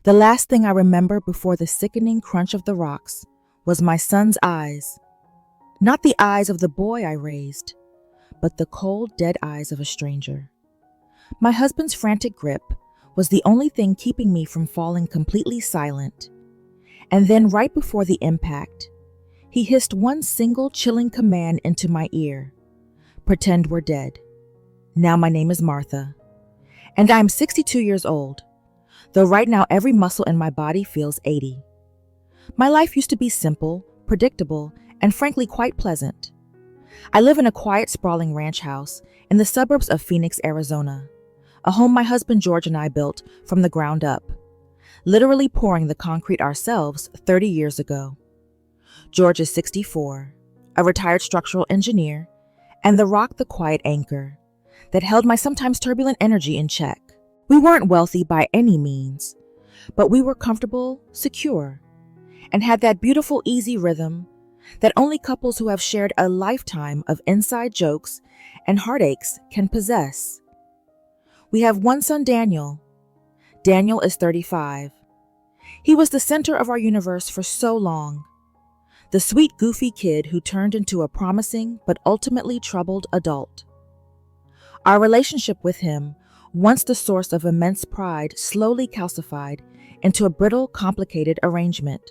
The last thing I remember before the sickening crunch of the rocks was my son's eyes. Not the eyes of the boy I raised, but the cold, dead eyes of a stranger. My husband's frantic grip was the only thing keeping me from falling completely silent. And then right before the impact, he hissed one single chilling command into my ear. Pretend we're dead. Now my name is Martha, and I'm 62 years old, though right now every muscle in my body feels 80. My life used to be simple, predictable, and frankly quite pleasant. I live in a quiet, sprawling ranch house in the suburbs of Phoenix, Arizona, a home my husband George and I built from the ground up, literally pouring the concrete ourselves 30 years ago. George is 64, a retired structural engineer, and the rock, the quiet anchor that held my sometimes turbulent energy in check. We weren't wealthy by any means, but we were comfortable, secure, and had that beautiful, easy rhythm that only couples who have shared a lifetime of inside jokes and heartaches can possess. We have one son, Daniel. Daniel is 35. He was the center of our universe for so long. The sweet, goofy kid who turned into a promising but ultimately troubled adult. Our relationship with him, once the source of immense pride, slowly calcified into a brittle, complicated arrangement.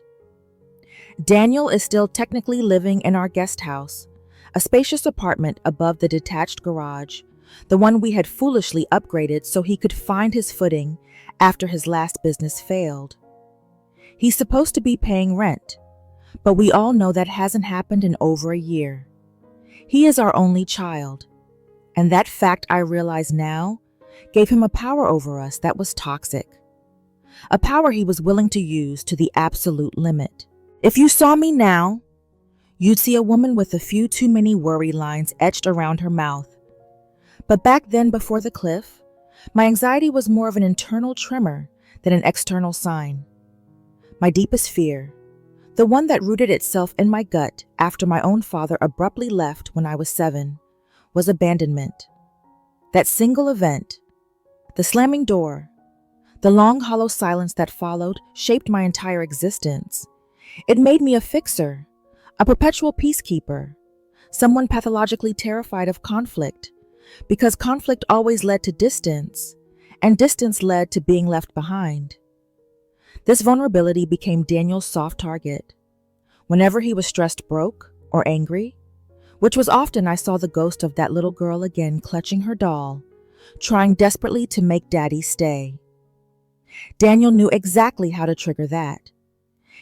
Daniel is still technically living in our guest house, a spacious apartment above the detached garage, the one we had foolishly upgraded so he could find his footing after his last business failed. He's supposed to be paying rent, but we all know that hasn't happened in over a year. He is our only child, and that fact, I realize now, gave him a power over us that was toxic. A power he was willing to use to the absolute limit. If you saw me now, you'd see a woman with a few too many worry lines etched around her mouth. But back then, before the cliff, my anxiety was more of an internal tremor than an external sign. My deepest fear, the one that rooted itself in my gut after my own father abruptly left when I was 7, was abandonment. That single event, the slamming door, the long hollow silence that followed shaped my entire existence. It made me a fixer, a perpetual peacekeeper, someone pathologically terrified of conflict, because conflict always led to distance, and distance led to being left behind. This vulnerability became Daniel's soft target. Whenever he was stressed, broke, or angry, which was often, I saw the ghost of that little girl again clutching her doll, trying desperately to make Daddy stay. Daniel knew exactly how to trigger that.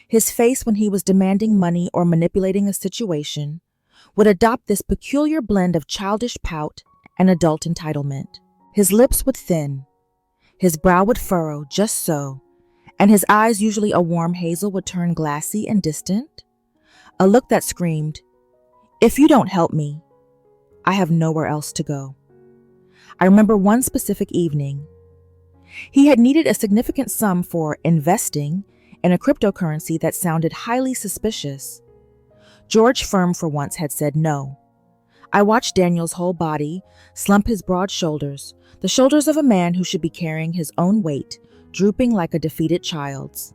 His face when he was demanding money or manipulating a situation would adopt this peculiar blend of childish pout and adult entitlement. His lips would thin, his brow would furrow just so, and his eyes, usually a warm hazel, would turn glassy and distant. A look that screamed, "If you don't help me, I have nowhere else to go." I remember one specific evening. He had needed a significant sum for investing in a cryptocurrency that sounded highly suspicious. George, firm for once, had said no. I watched Daniel's whole body slump, his broad shoulders, the shoulders of a man who should be carrying his own weight, drooping like a defeated child's.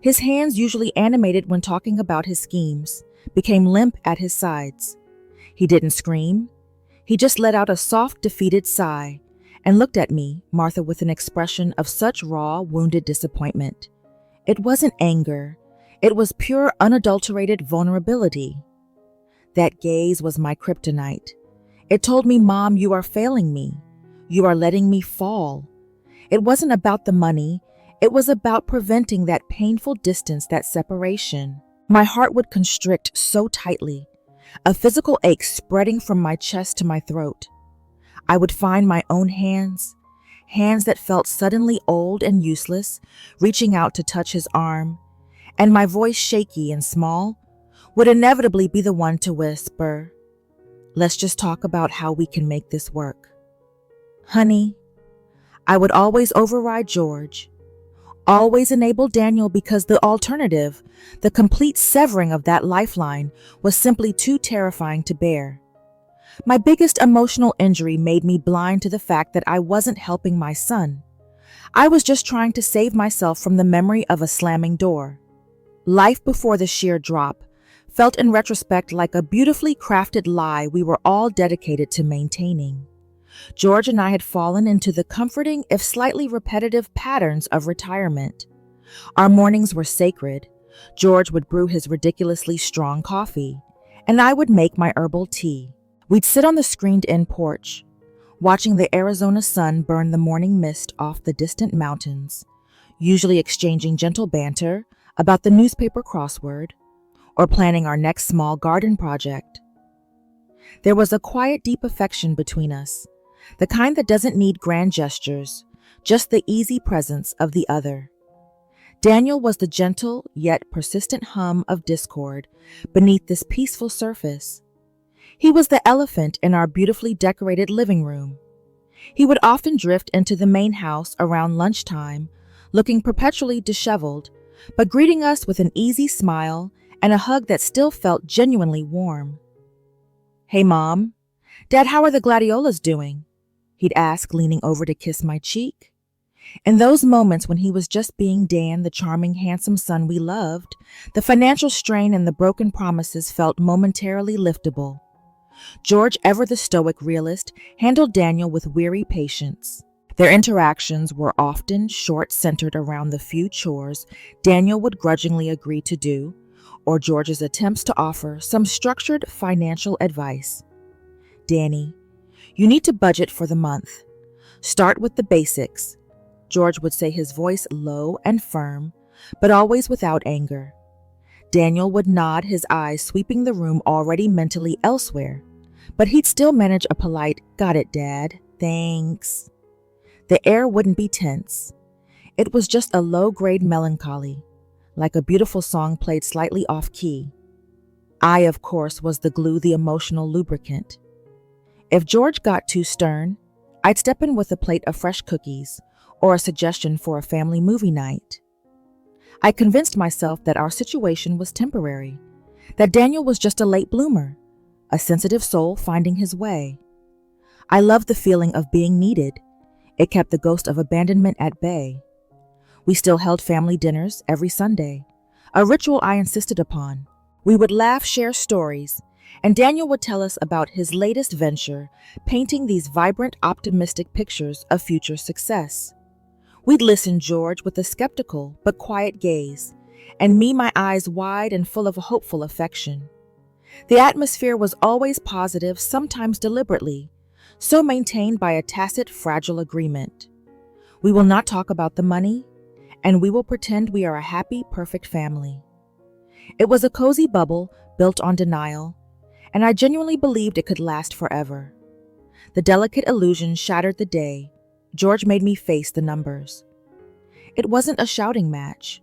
His hands, usually animated when talking about his schemes, became limp at his sides. He didn't scream. He just let out a soft, defeated sigh and looked at me, Martha, with an expression of such raw, wounded disappointment. It wasn't anger. It was pure, unadulterated vulnerability. That gaze was my kryptonite. It told me, "Mom, you are failing me. You are letting me fall." It wasn't about the money. It was about preventing that painful distance, that separation. My heart would constrict so tightly, a physical ache spreading from my chest to my throat. I would find my own hands that felt suddenly old and useless, reaching out to touch his arm, and my voice, shaky and small, would inevitably be the one to whisper, "Let's just talk about how we can make this work." Honey, I would always override George, always enable Daniel, because the alternative, the complete severing of that lifeline, was simply too terrifying to bear. My biggest emotional injury made me blind to the fact that I wasn't helping my son. I was just trying to save myself from the memory of a slamming door. Life before the sheer drop felt in retrospect like a beautifully crafted lie we were all dedicated to maintaining. George and I had fallen into the comforting, if slightly repetitive, patterns of retirement. Our mornings were sacred. George would brew his ridiculously strong coffee, and I would make my herbal tea. We'd sit on the screened-in porch, watching the Arizona sun burn the morning mist off the distant mountains, usually exchanging gentle banter about the newspaper crossword or planning our next small garden project. There was a quiet, deep affection between us, the kind that doesn't need grand gestures, just the easy presence of the other. Daniel was the gentle yet persistent hum of discord beneath this peaceful surface. He was the elephant in our beautifully decorated living room. He would often drift into the main house around lunchtime, looking perpetually disheveled, but greeting us with an easy smile and a hug that still felt genuinely warm. "Hey, Mom. Dad, how are the gladiolas doing?" he'd ask, leaning over to kiss my cheek. In those moments when he was just being Dan, the charming, handsome son we loved, the financial strain and the broken promises felt momentarily liftable. George, ever the stoic realist, handled Daniel with weary patience. Their interactions were often short-centered around the few chores Daniel would grudgingly agree to do, or George's attempts to offer some structured financial advice. "Danny, you need to budget for the month. Start with the basics," George would say, his voice low and firm, but always without anger. Daniel would nod, his eyes sweeping the room already mentally elsewhere, but he'd still manage a polite, "Got it, Dad, thanks." The air wouldn't be tense. It was just a low-grade melancholy, like a beautiful song played slightly off-key. I, of course, was the glue, the emotional lubricant. If George got too stern, I'd step in with a plate of fresh cookies or a suggestion for a family movie night. I convinced myself that our situation was temporary, that Daniel was just a late bloomer, a sensitive soul finding his way. I loved the feeling of being needed. It kept the ghost of abandonment at bay. We still held family dinners every Sunday, a ritual I insisted upon. We would laugh, share stories, and Daniel would tell us about his latest venture, painting these vibrant, optimistic pictures of future success. We'd listen, George, with a skeptical but quiet gaze, and me, my eyes wide and full of a hopeful affection. The atmosphere was always positive, sometimes deliberately, so maintained by a tacit, fragile agreement. We will not talk about the money, and we will pretend we are a happy, perfect family. It was a cozy bubble built on denial, and I genuinely believed it could last forever. The delicate illusion shattered the day George made me face the numbers. It wasn't a shouting match.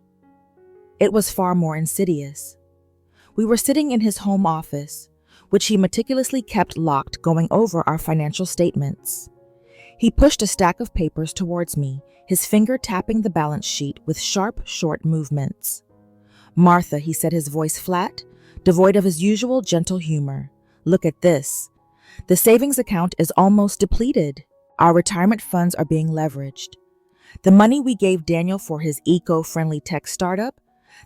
It was far more insidious. We were sitting in his home office, which he meticulously kept locked, going over our financial statements. He pushed a stack of papers towards me, his finger tapping the balance sheet with sharp, short movements. "Martha," he said, his voice flat, devoid of his usual gentle humor, "look at this. The savings account is almost depleted. Our retirement funds are being leveraged. The money we gave Daniel for his eco-friendly tech startup,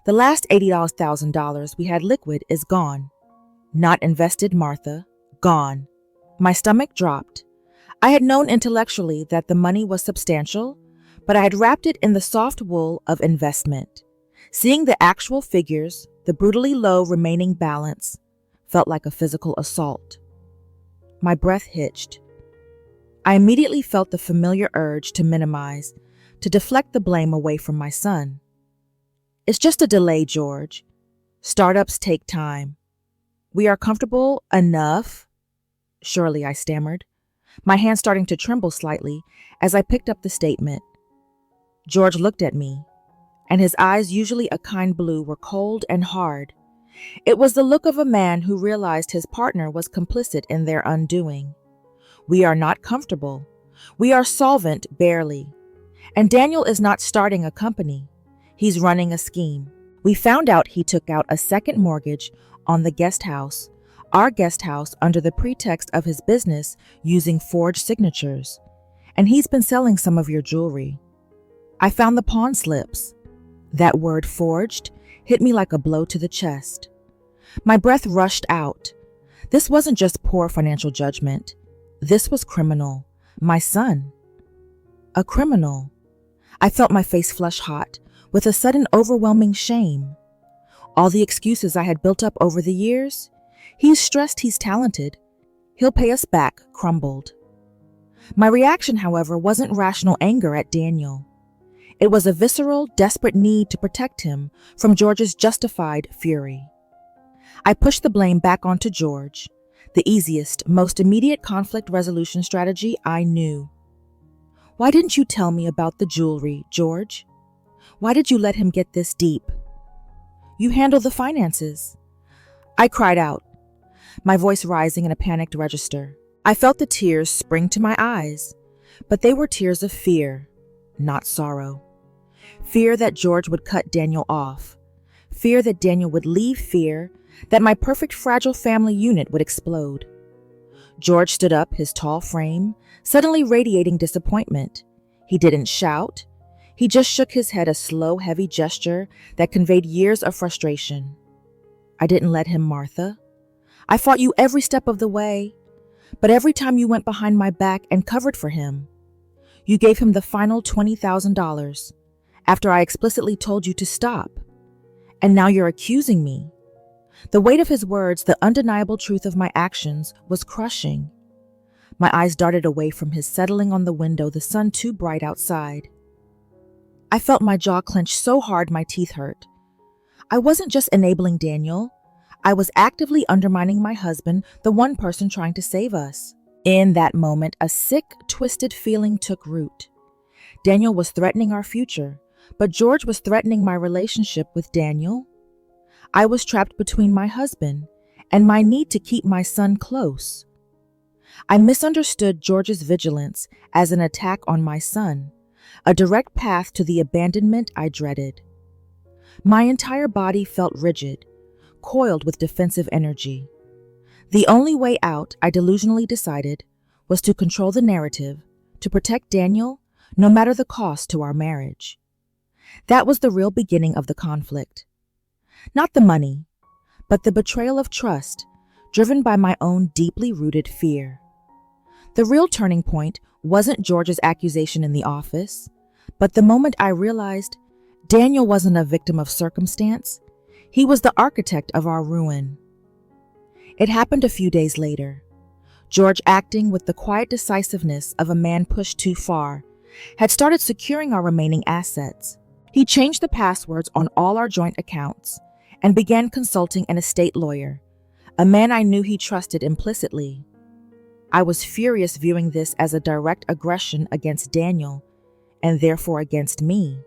the last $80,000 we had liquid, is gone. Not invested, Martha. Gone." My stomach dropped. I had known intellectually that the money was substantial, but I had wrapped it in the soft wool of investment. Seeing the actual figures, the brutally low remaining balance, felt like a physical assault. My breath hitched. I immediately felt the familiar urge to minimize, to deflect the blame away from my son. "It's just a delay, George. Startups take time. We are comfortable enough." "Surely," I stammered, my hand starting to tremble slightly as I picked up the statement. George looked at me, and his eyes, usually a kind blue, were cold and hard. It was the look of a man who realized his partner was complicit in their undoing. "We are not comfortable. We are solvent, barely. And Daniel is not starting a company. He's running a scheme. We found out he took out a second mortgage on the guest house, our guest house, under the pretext of his business using forged signatures. And he's been selling some of your jewelry." I found the pawn slips. That word forged hit me like a blow to the chest. My breath rushed out. This wasn't just poor financial judgment. This was criminal. My son. A criminal. I felt my face flush hot with a sudden overwhelming shame. All the excuses I had built up over the years, he's stressed, he's talented, he'll pay us back, crumbled. My reaction, however, wasn't rational anger at Daniel. It was a visceral, desperate need to protect him from George's justified fury. I pushed the blame back onto George, the easiest, most immediate conflict resolution strategy I knew. Why didn't you tell me about the jewelry, George? Why did you let him get this deep? You handle the finances. I cried out, my voice rising in a panicked register. I felt the tears spring to my eyes, but they were tears of fear, not sorrow. Fear that George would cut Daniel off. Fear that Daniel would leave. Fear that my perfect fragile family unit would explode. George stood up, his tall frame suddenly radiating disappointment. He didn't shout. He just shook his head, a slow, heavy gesture that conveyed years of frustration. I didn't let him, Martha. I fought you every step of the way, but every time you went behind my back and covered for him. You gave him the final $20,000 after I explicitly told you to stop. And now you're accusing me. The weight of his words, the undeniable truth of my actions, was crushing. My eyes darted away from his, settling on the window, the sun too bright outside. I felt my jaw clench so hard my teeth hurt. I wasn't just enabling Daniel. I was actively undermining my husband, the one person trying to save us. In that moment, a sick, twisted feeling took root. Daniel was threatening our future, but George was threatening my relationship with Daniel. I was trapped between my husband and my need to keep my son close. I misunderstood George's vigilance as an attack on my son, a direct path to the abandonment I dreaded. My entire body felt rigid, coiled with defensive energy. The only way out, I delusionally decided, was to control the narrative, to protect Daniel, no matter the cost to our marriage. That was the real beginning of the conflict. Not the money, but the betrayal of trust, driven by my own deeply rooted fear. The real turning point wasn't George's accusation in the office, but the moment I realized Daniel wasn't a victim of circumstance. He was the architect of our ruin. It happened a few days later. George, acting with the quiet decisiveness of a man pushed too far, had started securing our remaining assets. He changed the passwords on all our joint accounts and began consulting an estate lawyer, a man I knew he trusted implicitly. I was furious, viewing this as a direct aggression against Daniel, and therefore against me.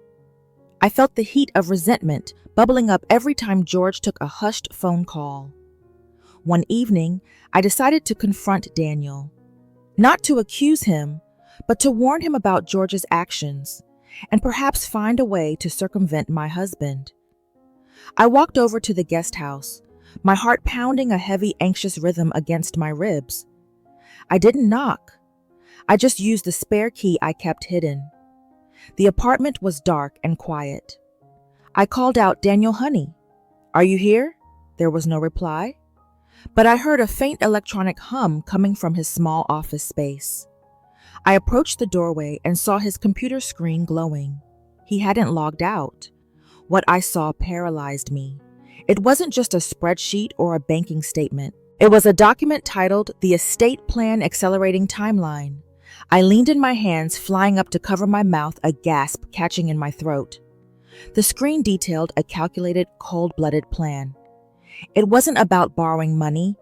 I felt the heat of resentment bubbling up every time George took a hushed phone call. One evening, I decided to confront Daniel, not to accuse him, but to warn him about George's actions, and perhaps find a way to circumvent my husband. I walked over to the guest house, my heart pounding a heavy, anxious rhythm against my ribs. I didn't knock. I just used the spare key I kept hidden. The apartment was dark and quiet. I called out, "Daniel, honey, are you here?" There was no reply, but I heard a faint electronic hum coming from his small office space. I approached the doorway and saw his computer screen glowing. He hadn't logged out. What I saw paralyzed me. It wasn't just a spreadsheet or a banking statement. It was a document titled "The Estate Plan Accelerating Timeline." I leaned in my hands, flying up to cover my mouth, a gasp catching in my throat. The screen detailed a calculated, cold-blooded plan. It wasn't about borrowing money.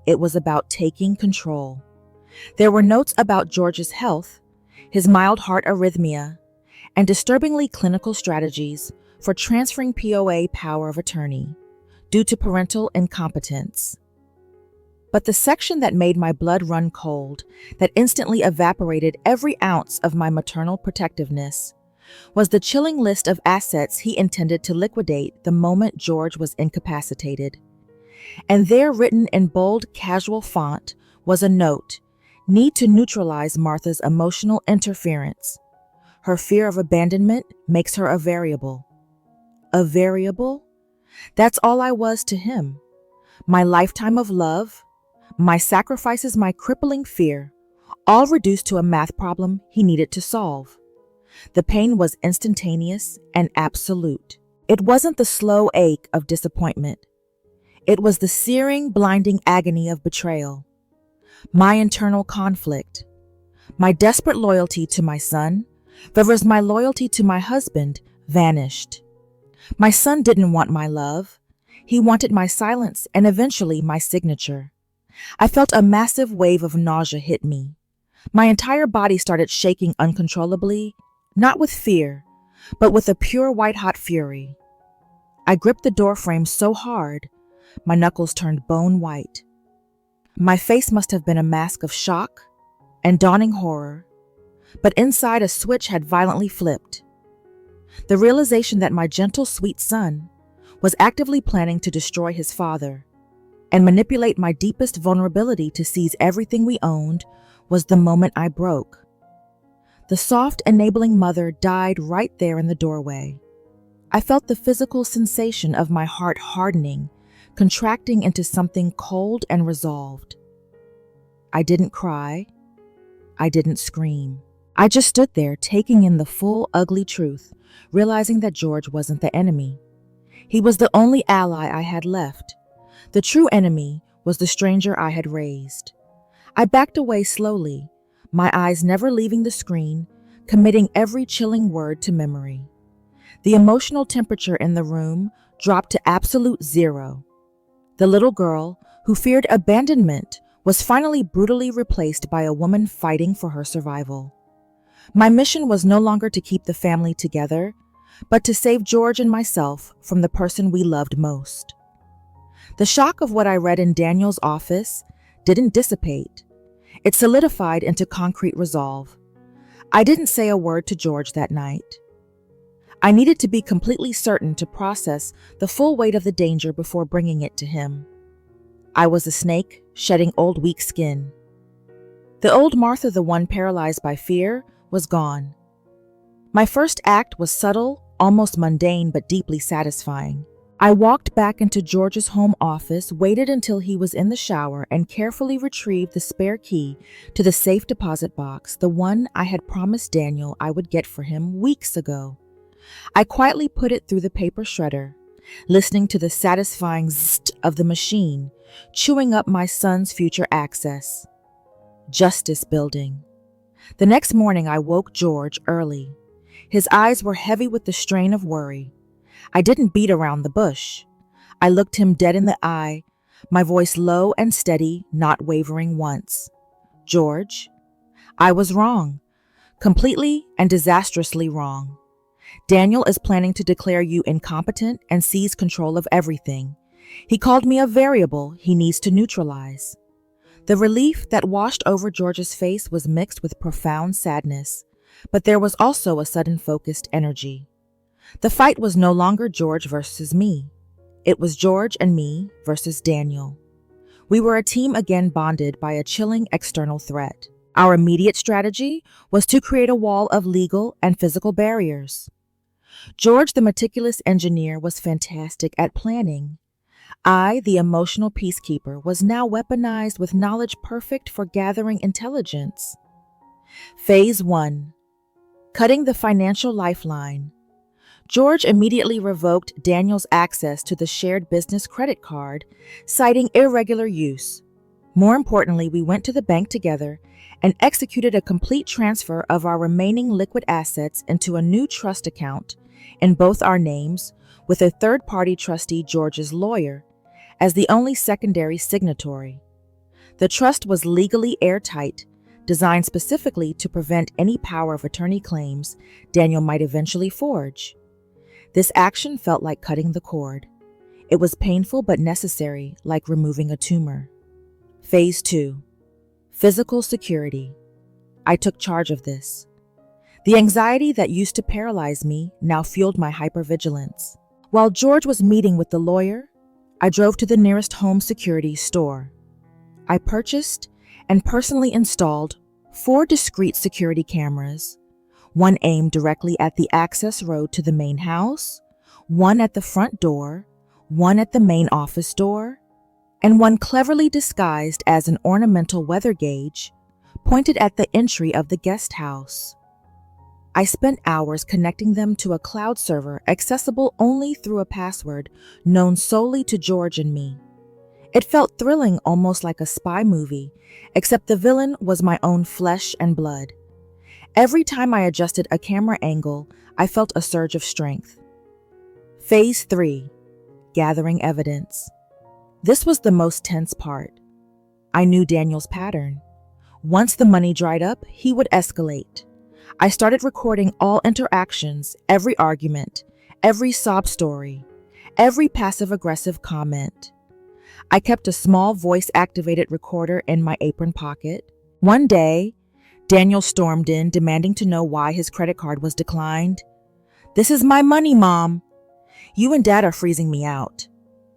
It was about taking control. There were notes about George's health, his mild heart arrhythmia, and disturbingly clinical strategies for transferring POA power of attorney due to parental incompetence. But the section that made my blood run cold, that instantly evaporated every ounce of my maternal protectiveness, was the chilling list of assets he intended to liquidate the moment George was incapacitated. And there, written in bold, casual font, was a note: "Need to neutralize Martha's emotional interference. Her fear of abandonment makes her a variable. A variable? That's all I was to him. My lifetime of love, my sacrifices, my crippling fear, all reduced to a math problem he needed to solve. The pain was instantaneous and absolute. It wasn't the slow ache of disappointment. It was the searing, blinding agony of betrayal. My internal conflict, my desperate loyalty to my son versus my loyalty to my husband, vanished. My son didn't want my love. He wanted my silence and eventually my signature. I felt a massive wave of nausea hit me. My entire body started shaking uncontrollably, not with fear, but with a pure white-hot fury. I gripped the doorframe so hard, my knuckles turned bone white. My face must have been a mask of shock and dawning horror, but inside a switch had violently flipped. The realization that my gentle, sweet son was actively planning to destroy his father and manipulate my deepest vulnerability to seize everything we owned was the moment I broke. The soft, enabling mother died right there in the doorway. I felt the physical sensation of my heart hardening, contracting into something cold and resolved. I didn't cry. I didn't scream. I just stood there taking in the full, ugly truth, realizing that George wasn't the enemy. He was the only ally I had left. The true enemy was the stranger I had raised. I backed away slowly, my eyes never leaving the screen, committing every chilling word to memory. The emotional temperature in the room dropped to absolute zero. The little girl, who feared abandonment, was finally brutally replaced by a woman fighting for her survival. My mission was no longer to keep the family together, but to save George and myself from the person we loved most. The shock of what I read in Daniel's office didn't dissipate. It solidified into concrete resolve. I didn't say a word to George that night. I needed to be completely certain to process the full weight of the danger before bringing it to him. I was a snake shedding old weak skin. The old Martha, the one paralyzed by fear, was gone. My first act was subtle, almost mundane, but deeply satisfying. I walked back into George's home office, waited until he was in the shower, and carefully retrieved the spare key to the safe deposit box, the one I had promised Daniel I would get for him weeks ago. I quietly put it through the paper shredder, listening to the satisfying zzzt of the machine, chewing up my son's future access. Justice building. The next morning I woke George early. His eyes were heavy with the strain of worry. I didn't beat around the bush. I looked him dead in the eye, my voice low and steady, not wavering once. George, I was wrong. Completely and disastrously wrong. Daniel is planning to declare you incompetent and seize control of everything. He called me a variable he needs to neutralize. The relief that washed over George's face was mixed with profound sadness, but there was also a sudden focused energy. The fight was no longer George versus me. It was George and me versus Daniel. We were a team again, bonded by a chilling external threat. Our immediate strategy was to create a wall of legal and physical barriers. George, the meticulous engineer, was fantastic at planning. I, the emotional peacekeeper, was now weaponized with knowledge perfect for gathering intelligence. Phase 1. Cutting the financial lifeline. George immediately revoked Daniel's access to the shared business credit card, citing irregular use. More importantly, we went to the bank together and executed a complete transfer of our remaining liquid assets into a new trust account in both our names, with a third-party trustee, George's lawyer, as the only secondary signatory. The trust was legally airtight, designed specifically to prevent any power of attorney claims Daniel might eventually forge. This action felt like cutting the cord. It was painful but necessary, like removing a tumor. Phase 2. Physical security. I took charge of this. The anxiety that used to paralyze me now fueled my hypervigilance. While George was meeting with the lawyer, I drove to the nearest home security store. I purchased and personally installed 4 discrete security cameras, one aimed directly at the access road to the main house, one at the front door, one at the main office door, and one cleverly disguised as an ornamental weather gauge pointed at the entry of the guest house. I spent hours connecting them to a cloud server accessible only through a password known solely to George and me. It felt thrilling, almost like a spy movie, except the villain was my own flesh and blood. Every time I adjusted a camera angle, I felt a surge of strength. Phase 3. Gathering evidence. This was the most tense part. I knew Daniel's pattern. Once the money dried up, he would escalate. I started recording all interactions, every argument, every sob story, every passive-aggressive comment. I kept a small voice-activated recorder in my apron pocket. One day, Daniel stormed in, demanding to know why his credit card was declined. "This is my money, Mom. You and Dad are freezing me out.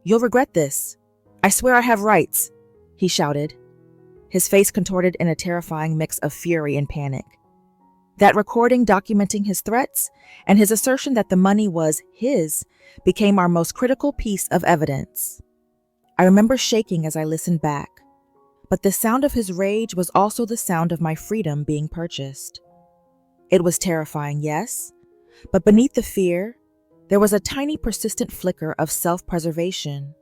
You'll regret this. I swear I have rights," he shouted, his face contorted in a terrifying mix of fury and panic. That recording documenting his threats and his assertion that the money was his became our most critical piece of evidence. I remember shaking as I listened back, but the sound of his rage was also the sound of my freedom being purchased. It was terrifying, yes, but beneath the fear, there was a tiny persistent flicker of self-preservation,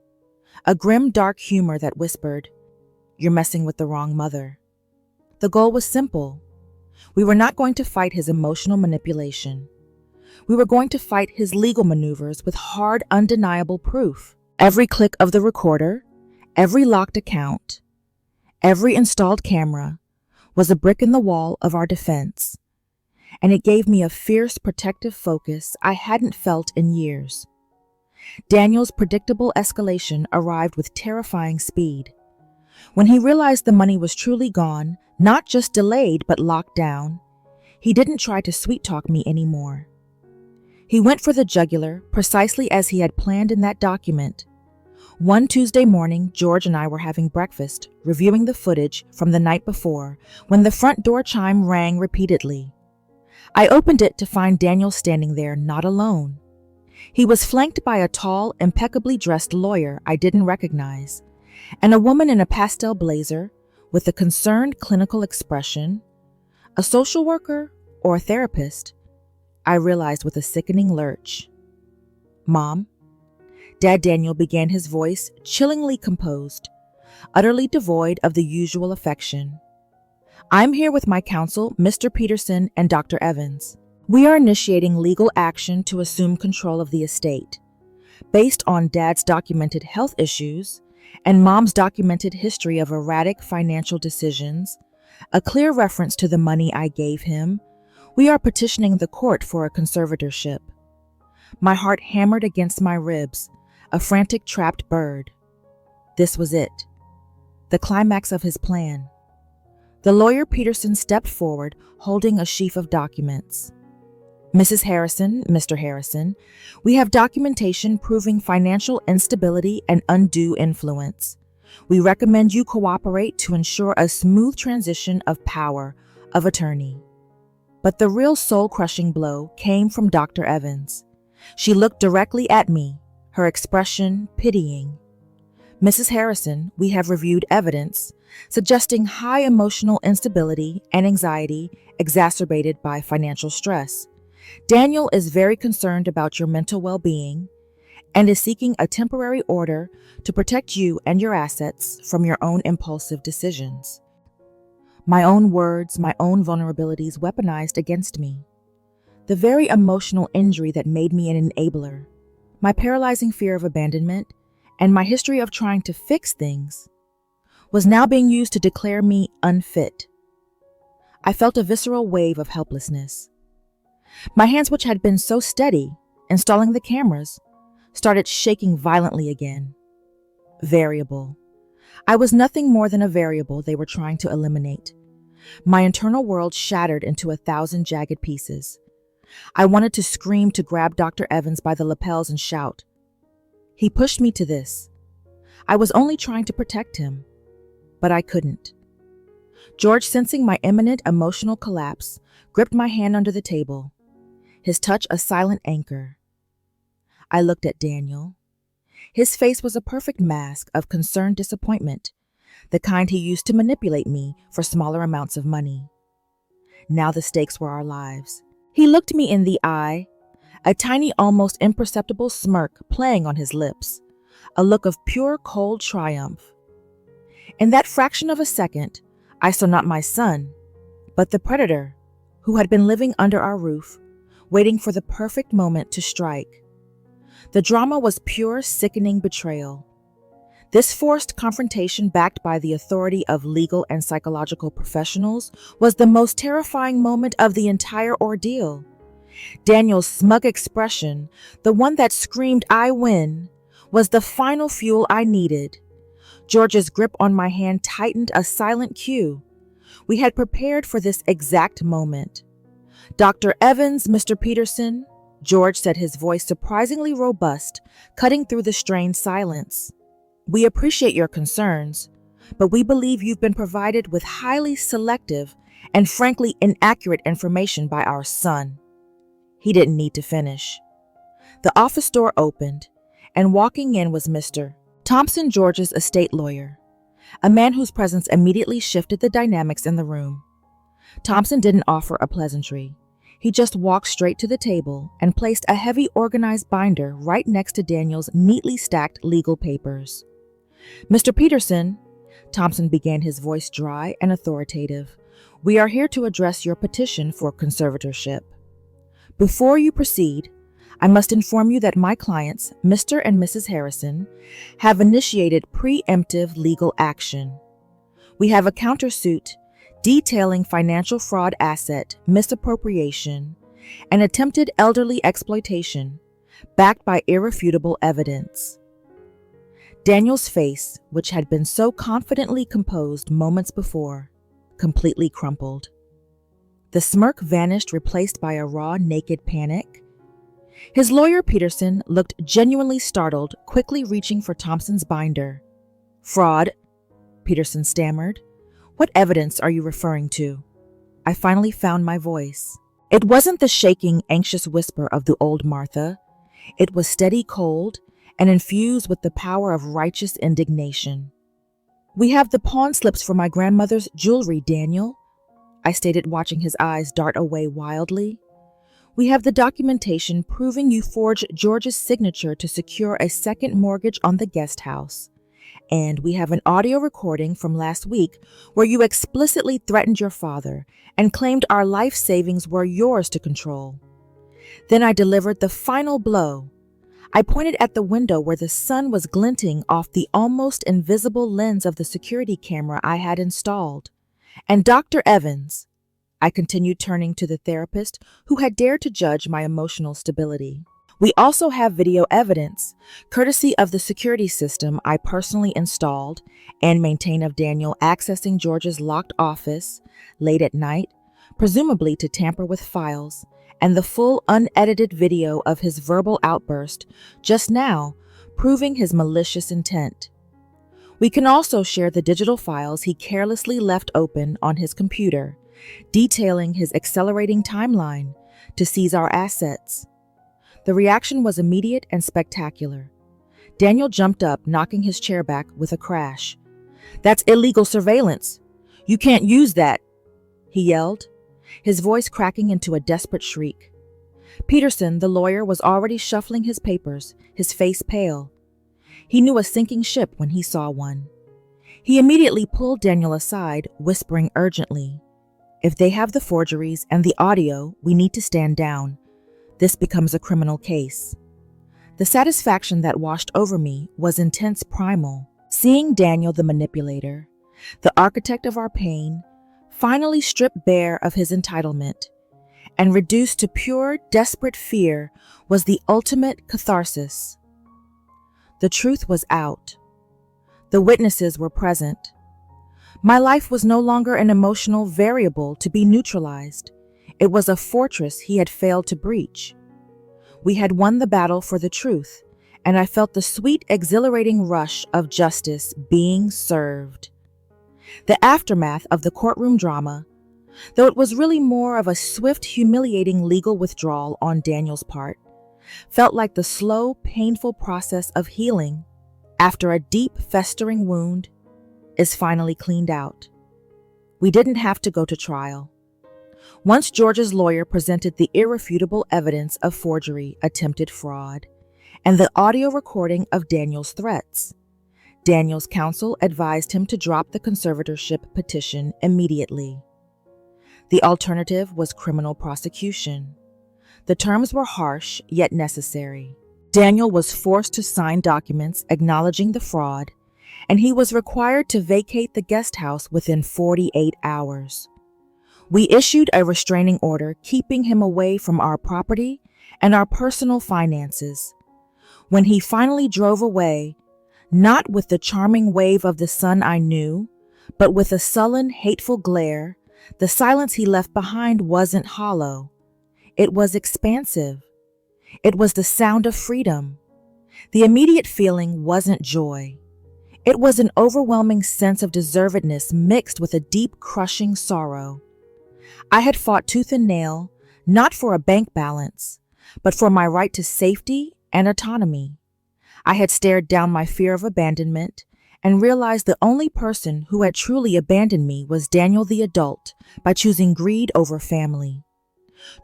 a grim dark humor that whispered, "You're messing with the wrong mother." The goal was simple. We were not going to fight his emotional manipulation. We were going to fight his legal maneuvers with hard, undeniable proof. Every click of the recorder, every locked account, every installed camera was a brick in the wall of our defense, and it gave me a fierce protective focus I hadn't felt in years. Daniel's predictable escalation arrived with terrifying speed. When he realized the money was truly gone, not just delayed but locked down, he didn't try to sweet-talk me anymore. He went for the jugular precisely as he had planned in that document. One Tuesday morning, George and I were having breakfast, reviewing the footage from the night before, when the front door chime rang repeatedly. I opened it to find Daniel standing there, not alone. He was flanked by a tall, impeccably dressed lawyer I didn't recognize, and a woman in a pastel blazer with a concerned clinical expression. A social worker or a therapist? I realized with a sickening lurch. "Mom?" Dad Daniel began, his voice chillingly composed, utterly devoid of the usual affection. "I'm here with my counsel, Mr. Peterson and Dr. Evans. We are initiating legal action to assume control of the estate. Based on Dad's documented health issues and Mom's documented history of erratic financial decisions, a clear reference to the money I gave him, we are petitioning the court for a conservatorship." My heart hammered against my ribs, a frantic trapped bird. This was it, the climax of his plan. The lawyer Peterson stepped forward, holding a sheaf of documents. "Mrs. Harrison, Mr. Harrison, we have documentation proving financial instability and undue influence. We recommend you cooperate to ensure a smooth transition of power of attorney." But the real soul-crushing blow came from Dr. Evans. She looked directly at me, her expression pitying. "Mrs. Harrison, we have reviewed evidence suggesting high emotional instability and anxiety exacerbated by financial stress. Daniel is very concerned about your mental well-being and is seeking a temporary order to protect you and your assets from your own impulsive decisions." My own words, my own vulnerabilities weaponized against me. The very emotional injury that made me an enabler, my paralyzing fear of abandonment, and my history of trying to fix things, was now being used to declare me unfit. I felt a visceral wave of helplessness. My hands, which had been so steady, installing the cameras, started shaking violently again. Variable. I was nothing more than a variable they were trying to eliminate. My internal world shattered into 1,000 jagged pieces. I wanted to scream, to grab Dr. Evans by the lapels and shout. He pushed me to this. I was only trying to protect him, but I couldn't. George, sensing my imminent emotional collapse, gripped my hand under the table, his touch a silent anchor. I looked at Daniel. His face was a perfect mask of concerned disappointment, the kind he used to manipulate me for smaller amounts of money. Now the stakes were our lives. He looked me in the eye, a tiny, almost imperceptible smirk playing on his lips, a look of pure, cold triumph. In that fraction of a second, I saw not my son, but the predator who had been living under our roof, waiting for the perfect moment to strike. The drama was pure, sickening betrayal. This forced confrontation, backed by the authority of legal and psychological professionals, was the most terrifying moment of the entire ordeal. Daniel's smug expression, the one that screamed, "I win," was the final fuel I needed. George's grip on my hand tightened, a silent cue. We had prepared for this exact moment. "Dr. Evans, Mr. Peterson," George said, his voice surprisingly robust, cutting through the strained silence. "We appreciate your concerns, but we believe you've been provided with highly selective and frankly inaccurate information by our son." He didn't need to finish. The office door opened, and walking in was Mr. Thompson, George's estate lawyer, a man whose presence immediately shifted the dynamics in the room. Thompson didn't offer a pleasantry. He just walked straight to the table and placed a heavy organized binder right next to Daniel's neatly stacked legal papers. "Mr. Peterson," Thompson began, his voice dry and authoritative, "we are here to address your petition for conservatorship. Before you proceed, I must inform you that my clients, Mr. and Mrs. Harrison, have initiated preemptive legal action. We have a countersuit detailing financial fraud, asset misappropriation, and attempted elderly exploitation, backed by irrefutable evidence." Daniel's face, which had been so confidently composed moments before, completely crumpled. The smirk vanished, replaced by a raw, naked panic. His lawyer, Peterson, looked genuinely startled, quickly reaching for Thompson's binder. "Fraud," Peterson stammered. "What evidence are you referring to?" I finally found my voice. It wasn't the shaking, anxious whisper of the old Martha. It was steady, cold, and infused with the power of righteous indignation. "We have the pawn slips for my grandmother's jewelry, Daniel," I stated, watching his eyes dart away wildly. "We have the documentation proving you forged George's signature to secure a second mortgage on the guest house. And we have an audio recording from last week where you explicitly threatened your father and claimed our life savings were yours to control." Then I delivered the final blow. I pointed at the window where the sun was glinting off the almost invisible lens of the security camera I had installed. "And Dr. Evans," I continued, turning to the therapist who had dared to judge my emotional stability, "we also have video evidence, courtesy of the security system I personally installed and maintain, of Daniel accessing George's locked office late at night, presumably to tamper with files, and the full unedited video of his verbal outburst just now, proving his malicious intent. We can also share the digital files he carelessly left open on his computer, detailing his accelerating timeline to seize our assets." The reaction was immediate and spectacular. Daniel jumped up, knocking his chair back with a crash. "That's illegal surveillance. You can't use that," he yelled, his voice cracking into a desperate shriek. Peterson, the lawyer, was already shuffling his papers, his face pale. He knew a sinking ship when he saw one. He immediately pulled Daniel aside, whispering urgently, "If they have the forgeries and the audio, we need to stand down. This becomes a criminal case." The satisfaction that washed over me was intense, primal. Seeing Daniel, the manipulator, the architect of our pain, finally stripped bare of his entitlement and reduced to pure, desperate fear was the ultimate catharsis. The truth was out. The witnesses were present. My life was no longer an emotional variable to be neutralized. It was a fortress he had failed to breach. We had won the battle for the truth, and I felt the sweet, exhilarating rush of justice being served. The aftermath of the courtroom drama, though it was really more of a swift, humiliating legal withdrawal on Daniel's part, felt like the slow, painful process of healing after a deep, festering wound is finally cleaned out. We didn't have to go to trial. Once George's lawyer presented the irrefutable evidence of forgery, attempted fraud, and the audio recording of Daniel's threats, Daniel's counsel advised him to drop the conservatorship petition immediately. The alternative was criminal prosecution. The terms were harsh, yet necessary. Daniel was forced to sign documents acknowledging the fraud, and he was required to vacate the guest house within 48 hours. We issued a restraining order keeping him away from our property and our personal finances. When he finally drove away, not with the charming wave of the sun I knew, but with a sullen, hateful glare, the silence he left behind wasn't hollow. It was expansive. It was the sound of freedom. The immediate feeling wasn't joy. It was an overwhelming sense of deservedness mixed with a deep, crushing sorrow. I had fought tooth and nail, not for a bank balance, but for my right to safety and autonomy. I had stared down my fear of abandonment and realized the only person who had truly abandoned me was Daniel the adult by choosing greed over family.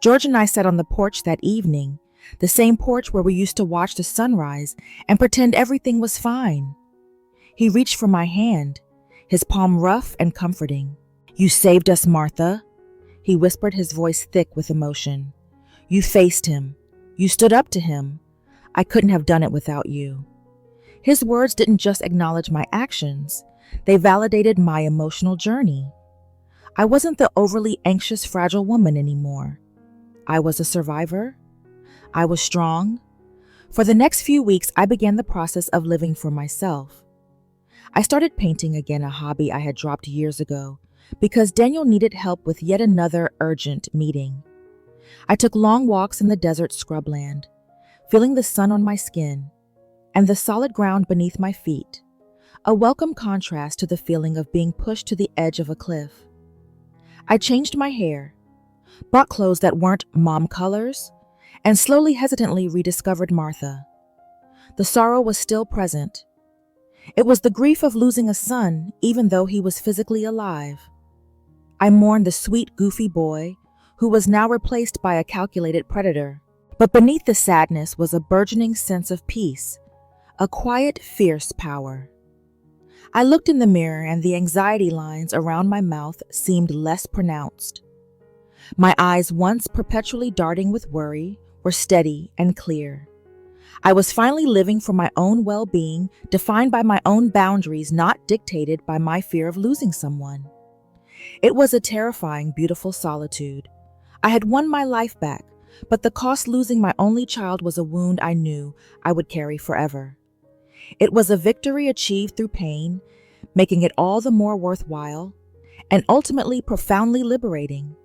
George and I sat on the porch that evening, the same porch where we used to watch the sunrise and pretend everything was fine. He reached for my hand, his palm rough and comforting. "You saved us, Martha," he whispered, his voice thick with emotion. "You faced him. You stood up to him. I couldn't have done it without you." His words didn't just acknowledge my actions, they validated my emotional journey. I wasn't the overly anxious, fragile woman anymore. I was a survivor. I was strong. For the next few weeks, I began the process of living for myself. I started painting again, a hobby I had dropped years ago, because Daniel needed help with yet another urgent meeting. I took long walks in the desert scrubland, feeling the sun on my skin and the solid ground beneath my feet, a welcome contrast to the feeling of being pushed to the edge of a cliff. I changed my hair, bought clothes that weren't mom colors, and slowly, hesitantly rediscovered Martha. The sorrow was still present. It was the grief of losing a son, even though he was physically alive. I mourned the sweet, goofy boy who was now replaced by a calculated predator. But beneath the sadness was a burgeoning sense of peace, a quiet, fierce power. I looked in the mirror and the anxiety lines around my mouth seemed less pronounced. My eyes, once perpetually darting with worry, were steady and clear. I was finally living for my own well-being, defined by my own boundaries, not dictated by my fear of losing someone. It was a terrifying, beautiful solitude. I had won my life back, but the cost losing my only child was a wound I knew I would carry forever. It was a victory achieved through pain, making it all the more worthwhile, and ultimately profoundly liberating.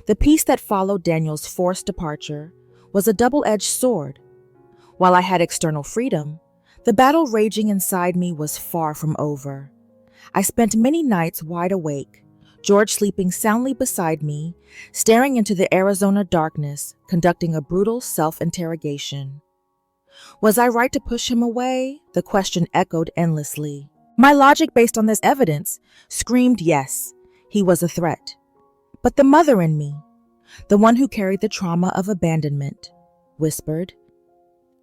The peace that followed Daniel's forced departure was a double-edged sword. While I had external freedom, the battle raging inside me was far from over. I spent many nights wide awake, George sleeping soundly beside me, staring into the Arizona darkness, conducting a brutal self-interrogation. Was I right to push him away? The question echoed endlessly. My logic, based on this evidence, screamed yes, he was a threat. But the mother in me, the one who carried the trauma of abandonment, whispered,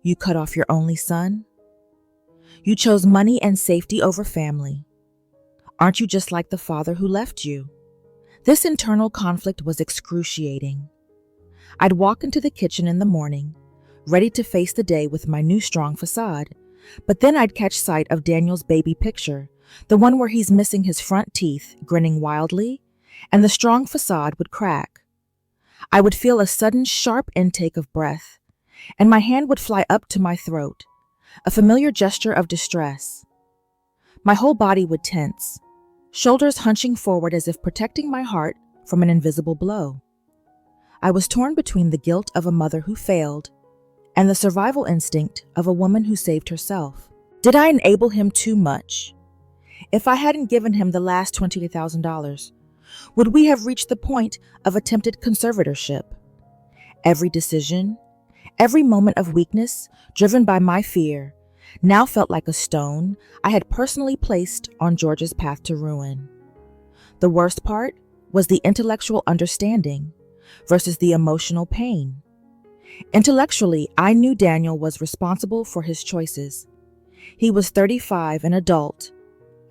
"You cut off your only son? You chose money and safety over family. Aren't you just like the father who left you?" This internal conflict was excruciating. I'd walk into the kitchen in the morning, ready to face the day with my new strong facade, but then I'd catch sight of Daniel's baby picture, the one where he's missing his front teeth, grinning wildly, and the strong facade would crack. I would feel a sudden sharp intake of breath, and my hand would fly up to my throat, a familiar gesture of distress. My whole body would tense, shoulders hunching forward as if protecting my heart from an invisible blow. I was torn between the guilt of a mother who failed and the survival instinct of a woman who saved herself. Did I enable him too much? If I hadn't given him the last $28,000, would we have reached the point of attempted conservatorship? Every decision, every moment of weakness driven by my fear now felt like a stone I had personally placed on George's path to ruin. The worst part was the intellectual understanding versus the emotional pain. Intellectually, I knew Daniel was responsible for his choices. He was 35, an adult,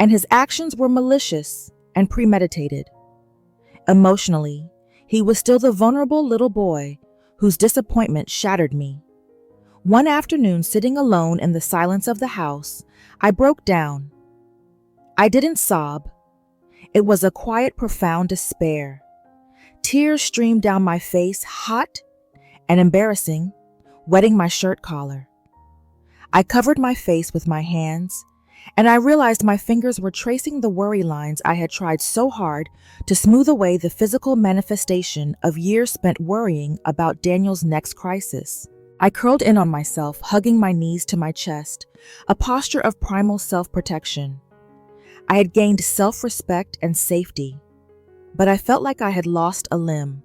and his actions were malicious and premeditated. Emotionally, he was still the vulnerable little boy whose disappointment shattered me. One afternoon, sitting alone in the silence of the house, I broke down. I didn't sob. It was a quiet, profound despair. Tears streamed down my face, hot and embarrassing, wetting my shirt collar. I covered my face with my hands, and I realized my fingers were tracing the worry lines I had tried so hard to smooth away the physical manifestation of years spent worrying about Daniel's next crisis. I curled in on myself, hugging my knees to my chest, a posture of primal self-protection. I had gained self-respect and safety, but I felt like I had lost a limb.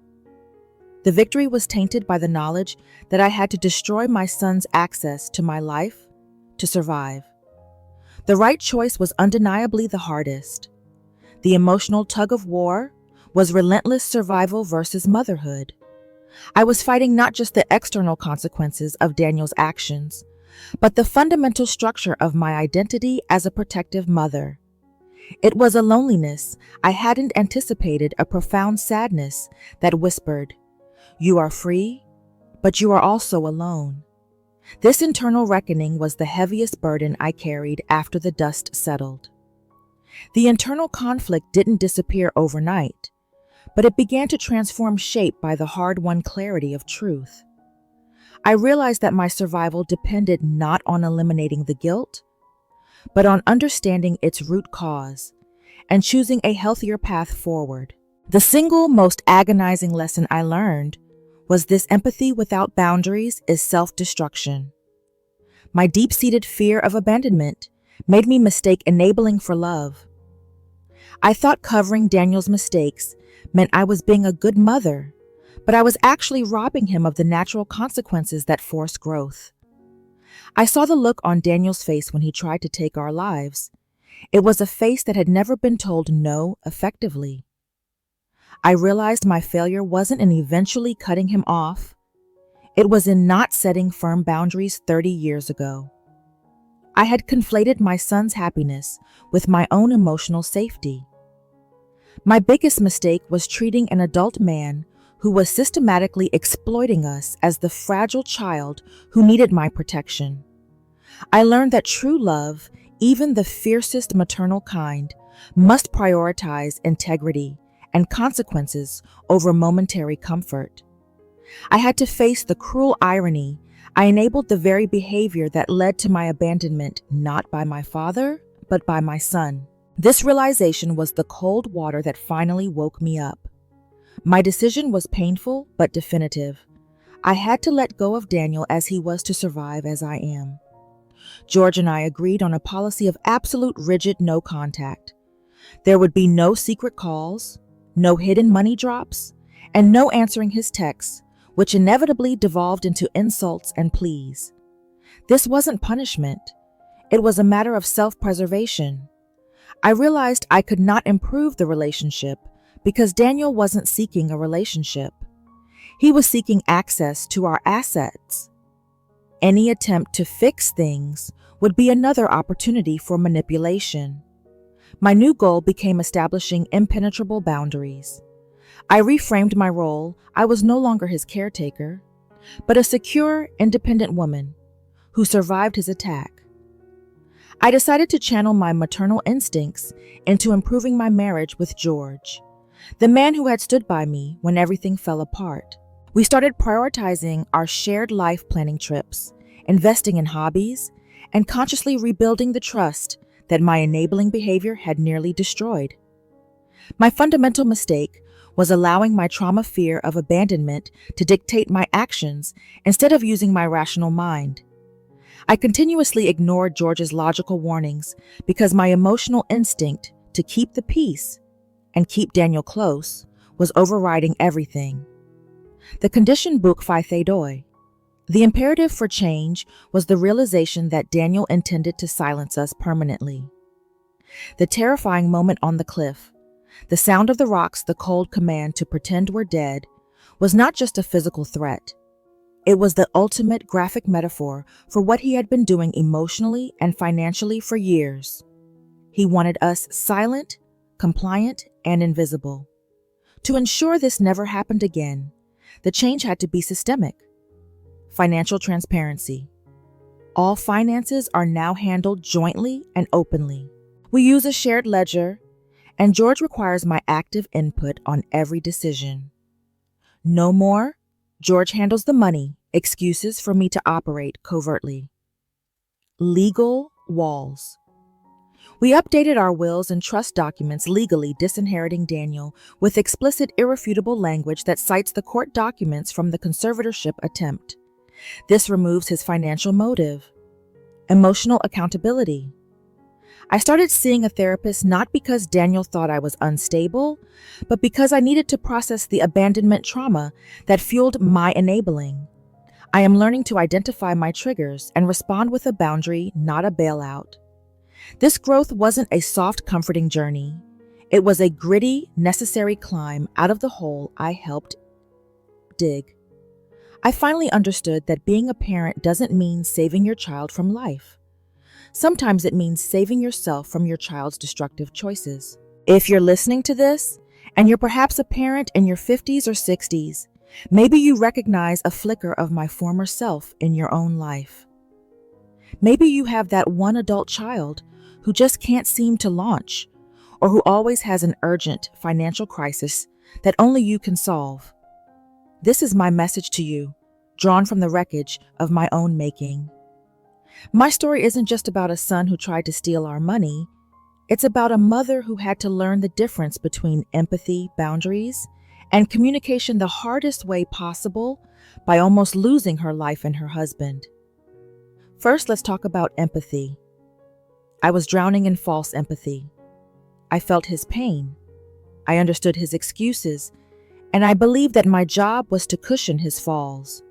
The victory was tainted by the knowledge that I had to destroy my son's access to my life to survive. The right choice was undeniably the hardest. The emotional tug-of-war was relentless survival versus motherhood. I was fighting not just the external consequences of Daniel's actions, but the fundamental structure of my identity as a protective mother. It was a loneliness I hadn't anticipated, a profound sadness that whispered, "You are free, but you are also alone." This internal reckoning was the heaviest burden I carried after the dust settled. The internal conflict didn't disappear overnight, but it began to transform shape by the hard-won clarity of truth. I realized that my survival depended not on eliminating the guilt, but on understanding its root cause and choosing a healthier path forward. The single most agonizing lesson I learned was this: empathy without boundaries is self-destruction. My deep-seated fear of abandonment made me mistake enabling for love. I thought covering Daniel's mistakes meant I was being a good mother, but I was actually robbing him of the natural consequences that force growth. I saw the look on Daniel's face when he tried to take our lives. It was a face that had never been told no effectively. I realized my failure wasn't in eventually cutting him off. It was in not setting firm boundaries 30 years ago. I had conflated my son's happiness with my own emotional safety. My biggest mistake was treating an adult man who was systematically exploiting us as the fragile child who needed my protection. I learned that true love, even the fiercest maternal kind, must prioritize integrity and consequences over momentary comfort. I had to face the cruel irony. I enabled the very behavior that led to my abandonment, not by my father, but by my son. This realization was the cold water that finally woke me up. My decision was painful but definitive. I had to let go of Daniel as he was to survive as I am. George and I agreed on a policy of absolute rigid no contact. There would be no secret calls, no hidden money drops, and no answering his texts, which inevitably devolved into insults and pleas. This wasn't punishment. It was a matter of self-preservation. I realized I could not improve the relationship because Daniel wasn't seeking a relationship. He was seeking access to our assets. Any attempt to fix things would be another opportunity for manipulation. My new goal became establishing impenetrable boundaries. I reframed my role. I was no longer his caretaker, but a secure, independent woman who survived his attack. I decided to channel my maternal instincts into improving my marriage with George, the man who had stood by me when everything fell apart. We started prioritizing our shared life planning trips, investing in hobbies, and consciously rebuilding the trust that my enabling behavior had nearly destroyed. My fundamental mistake was allowing my trauma fear of abandonment to dictate my actions instead of using my rational mind. I continuously ignored George's logical warnings because my emotional instinct to keep the peace and keep Daniel close was overriding everything. The condition book phi doi. The imperative for change was the realization that Daniel intended to silence us permanently. The terrifying moment on the cliff, the sound of the rocks, the cold command to pretend we're dead, was not just a physical threat. It was the ultimate graphic metaphor for what he had been doing emotionally and financially for years. He wanted us silent, compliant, and invisible. To ensure this never happened again, the change had to be systemic. Financial transparency. All finances are now handled jointly and openly. We use a shared ledger, and George requires my active input on every decision. No more, George handles the money, excuses for me to operate covertly. Legal walls. We updated our wills and trust documents legally disinheriting Daniel with explicit, irrefutable language that cites the court documents from the conservatorship attempt. This removes his financial motive. Emotional accountability. I started seeing a therapist not because Daniel thought I was unstable, but because I needed to process the abandonment trauma that fueled my enabling. I am learning to identify my triggers and respond with a boundary, not a bailout. This growth wasn't a soft, comforting journey. It was a gritty, necessary climb out of the hole I helped dig. I finally understood that being a parent doesn't mean saving your child from life. Sometimes it means saving yourself from your child's destructive choices. If you're listening to this, and you're perhaps a parent in your 50s or 60s, maybe you recognize a flicker of my former self in your own life. Maybe you have that one adult child who just can't seem to launch, or who always has an urgent financial crisis that only you can solve. This is my message to you, drawn from the wreckage of my own making. My story isn't just about a son who tried to steal our money. It's about a mother who had to learn the difference between empathy, boundaries, and communication the hardest way possible by almost losing her life and her husband. First, let's talk about empathy. I was drowning in false empathy. I felt his pain. I understood his excuses, and I believed that my job was to cushion his falls.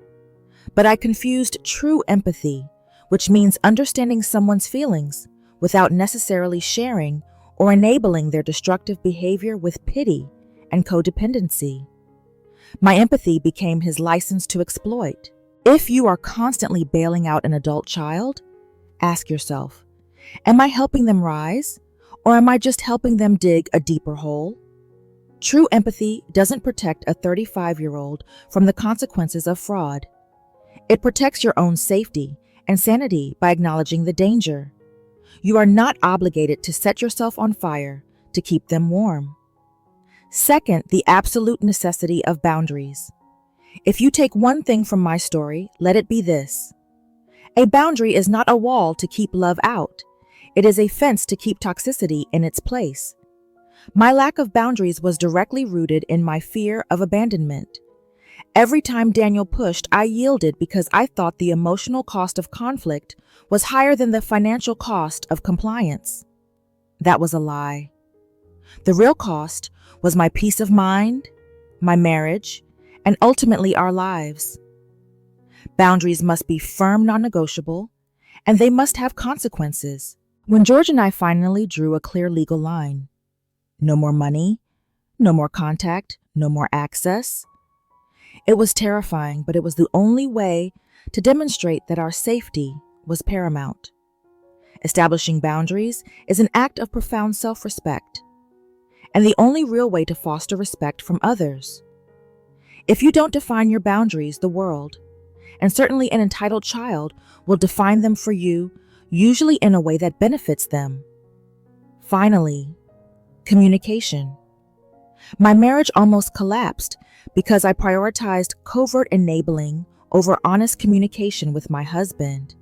But I confused true empathy, which means understanding someone's feelings without necessarily sharing or enabling their destructive behavior, with pity and codependency. My empathy became his license to exploit. If you are constantly bailing out an adult child, ask yourself, am I helping them rise, or am I just helping them dig a deeper hole? True empathy doesn't protect a 35-year-old from the consequences of fraud. It protects your own safety and sanity by acknowledging the danger. You are not obligated to set yourself on fire to keep them warm. Second, the absolute necessity of boundaries. If you take one thing from my story, let it be this. A boundary is not a wall to keep love out. It is a fence to keep toxicity in its place. My lack of boundaries was directly rooted in my fear of abandonment. Every time Daniel pushed, I yielded because I thought the emotional cost of conflict was higher than the financial cost of compliance. That was a lie. The real cost was my peace of mind, my marriage, and ultimately our lives. Boundaries must be firm, non-negotiable, and they must have consequences. When George and I finally drew a clear legal line, no more money, no more contact, no more access. It was terrifying, but it was the only way to demonstrate that our safety was paramount. Establishing boundaries is an act of profound self-respect, and the only real way to foster respect from others. If you don't define your boundaries, the world, and certainly an entitled child, will define them for you, usually in a way that benefits them. Finally, communication. My marriage almost collapsed because I prioritized covert enabling over honest communication with my husband.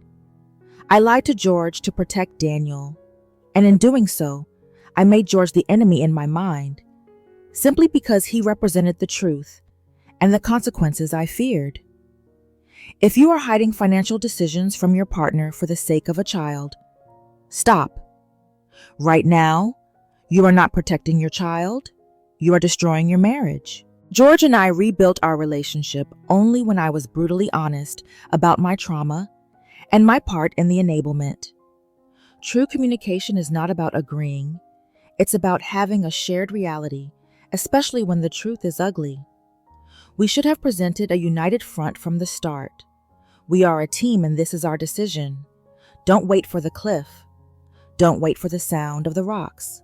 I lied to George to protect Daniel, and in doing so, I made George the enemy in my mind, simply because he represented the truth and the consequences I feared. If you are hiding financial decisions from your partner for the sake of a child, stop. Right now, you are not protecting your child, you are destroying your marriage. George and I rebuilt our relationship only when I was brutally honest about my trauma and my part in the enablement. True communication is not about agreeing, it's about having a shared reality, especially when the truth is ugly. We should have presented a united front from the start. We are a team and this is our decision. Don't wait for the cliff. Don't wait for the sound of the rocks.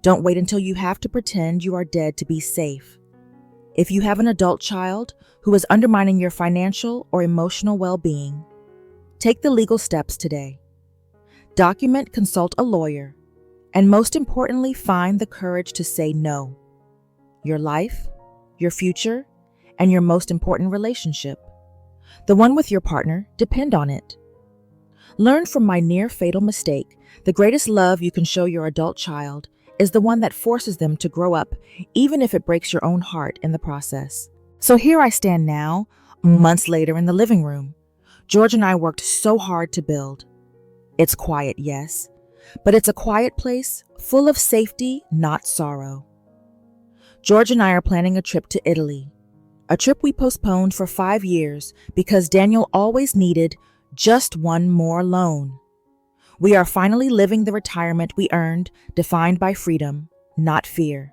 Don't wait until you have to pretend you are dead to be safe. If you have an adult child who is undermining your financial or emotional well-being, take the legal steps today. Document, consult a lawyer, and most importantly, find the courage to say no. Your life, your future, and your most important relationship, the one with your partner, depend on it. Learn from my near-fatal mistake. The greatest love you can show your adult child is the one that forces them to grow up, even if it breaks your own heart in the process. So here I stand now, months later in the living room. George and I worked so hard to build. It's quiet, yes, but it's a quiet place full of safety, not sorrow. George and I are planning a trip to Italy, a trip we postponed for 5 years because Daniel always needed just one more loan. We are finally living the retirement we earned, defined by freedom, not fear.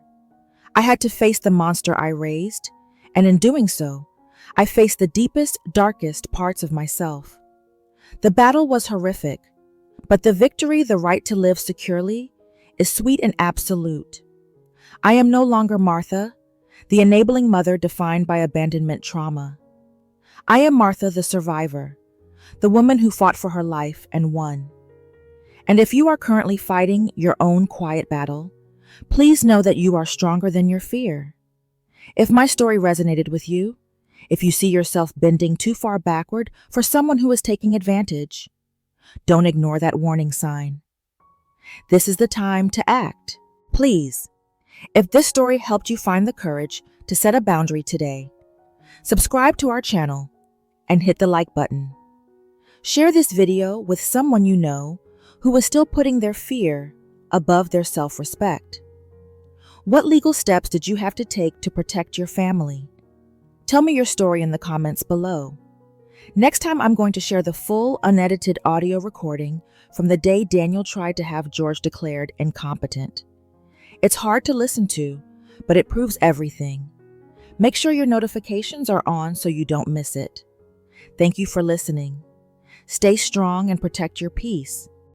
I had to face the monster I raised, and in doing so, I faced the deepest, darkest parts of myself. The battle was horrific, but the victory, the right to live securely, is sweet and absolute. I am no longer Martha, the enabling mother defined by abandonment trauma. I am Martha, the survivor, the woman who fought for her life and won. And if you are currently fighting your own quiet battle, please know that you are stronger than your fear. If my story resonated with you, if you see yourself bending too far backward for someone who is taking advantage, don't ignore that warning sign. This is the time to act. Please, if this story helped you find the courage to set a boundary today, subscribe to our channel and hit the like button. Share this video with someone you know who is still putting their fear above their self-respect. What legal steps did you have to take to protect your family? Tell me your story in the comments below. Next time, I'm going to share the full, unedited audio recording from the day Daniel tried to have George declared incompetent. It's hard to listen to, but it proves everything. Make sure your notifications are on so you don't miss it. Thank you for listening. Stay strong and protect your peace.